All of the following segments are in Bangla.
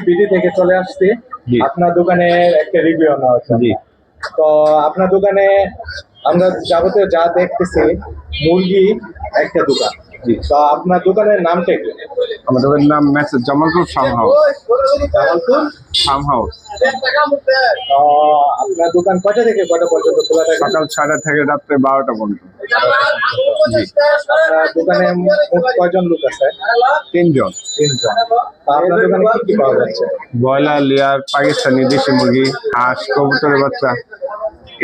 বিডি থেকে চলে আসছি আপনার দোকানে একটা রিভিউ নেওয়া হচ্ছে। তো আপনার দোকানে আমরা যাবতীয় যা দেখতেছি মুরগি একটা দোকান। তো আপনার দোকানের নামটা কি? আমার দোকানের নাম message Jamalpur farm house. Jamalpur farm house. আপনার দোকান কয়টা থেকে কয়টা পর্যন্ত খোলা থাকে? সকাল 6টা থেকে রাত্রে 12টা পর্যন্ত। আপনার দোকানে মোট কয়জন লোক আছে? 3 জন। আপনার দোকানে কি কি পাওয়া যাচ্ছে? ব্রয়লার, লেয়ার, পাকিস্তানি দেশি মুরগি, হাঁস, কবুতরের বাচ্চা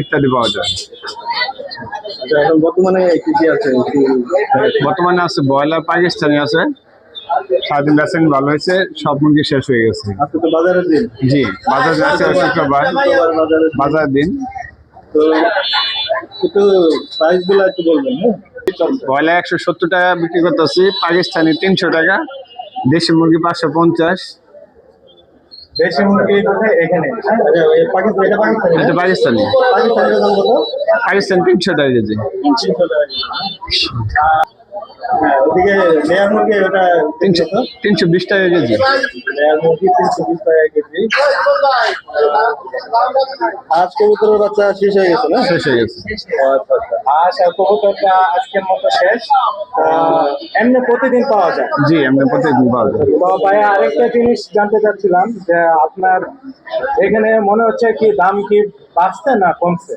ইত্যাদি পাওয়া যায়। এখন বর্তমানে কি কি আছে? বর্তমানে আছে ব্রয়লার, পাকিস্তানি আছে। সারাদিন বেচেন ভালো হয়েছে, সব মুরগি শেষ হয়ে গেছে। আজকে তো বাজারের দিন। জি, বাজার আছে শুক্রবার বাজার দিন। তো একটু প্রাইস গুলো একটু বলবেন। ব্রয়লার 170 টাকা বিক্রি করতেছি, পাকিস্তানি 300 টাকা, দেশি মুরগি 550। দেশি মুরগি এখানে এটা পাকিস্তানি। পাকিস্তান 300 টাকা কেজি। ওদিকে লেয়ার মুরগি ওটা 320 টাকা কেজি। লেয়ার মুরগি 320 টাকা কেজি। হাঁস কবুতরের বাচ্চা শেষ হয়ে গেছে না? শেষ হয়ে গেছে। হাঁস আর কবুতরটা আজকের মতো শেষ। এমনি প্রতিদিন পাওয়া যায়? জি, এমনি প্রতিদিন পাওয়া যায়। তো ভাই আরেকটা জিনিস জানতে চাচ্ছিলাম যে আপনার এখানে মনে হচ্ছে কি দাম কি বাড়ছে না কমছে?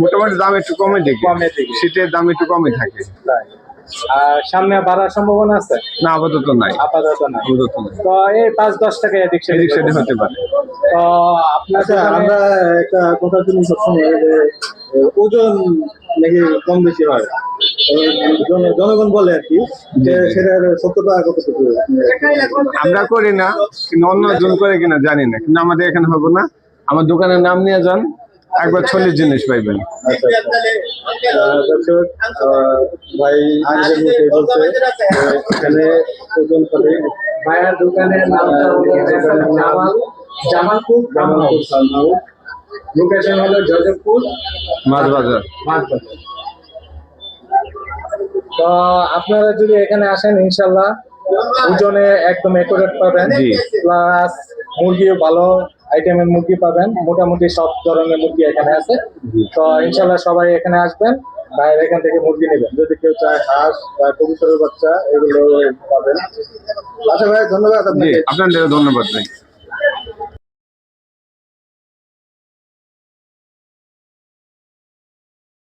মোটামুটি দাম একটু কমে দিকে। শীতের দাম একটু কমে থাকে। আর সামনে বাড়ার সম্ভাবনা আছে? না, আপাতত নাই। তো এই 5-10 টাকা এদিক সেদিক হতে পারে। তো আপনার আমরা একটা কথা শুনি সবসময় যে ওজন নাকি কম বেশি হয়, জনগণ বলে আর কি, যে সেটার সত্যতা কতটুকু? আমরা করি না, কিন্তু অন্য জন করে কিনা জানি না, কিন্তু আমাদের এখানে হবে না। আমার দোকানের নাম নিয়ে যান, একবার 40 জিনিস পাইবেন। ভাই এখানে ওজন করে ভাইয়ার দোকানের নাম জামালপুর লোকেশন হলো জয়দেবপুর মাছ বাজার। তো আপনারা যদি এখানে আসেন ইনশাল্লাহ ওজনে একদম একুরেট পাবেন, প্লাস মুরগিও ভালো আইটেমের মুরগি পাবেন। মোটামুটি সব ধরনের মুরগি এখানে আছে। তো ইনশাল্লাহ সবাই এখানে আসবেন, বাইরে এখান থেকে মুরগি নেবেন। যদি কেউ চায় হাঁস বা কবুতরের বাচ্চা এগুলো পাবেন। আচ্ছা ভাই, ধন্যবাদ আপনাকে। আপনাদের ধন্যবাদ ভাই।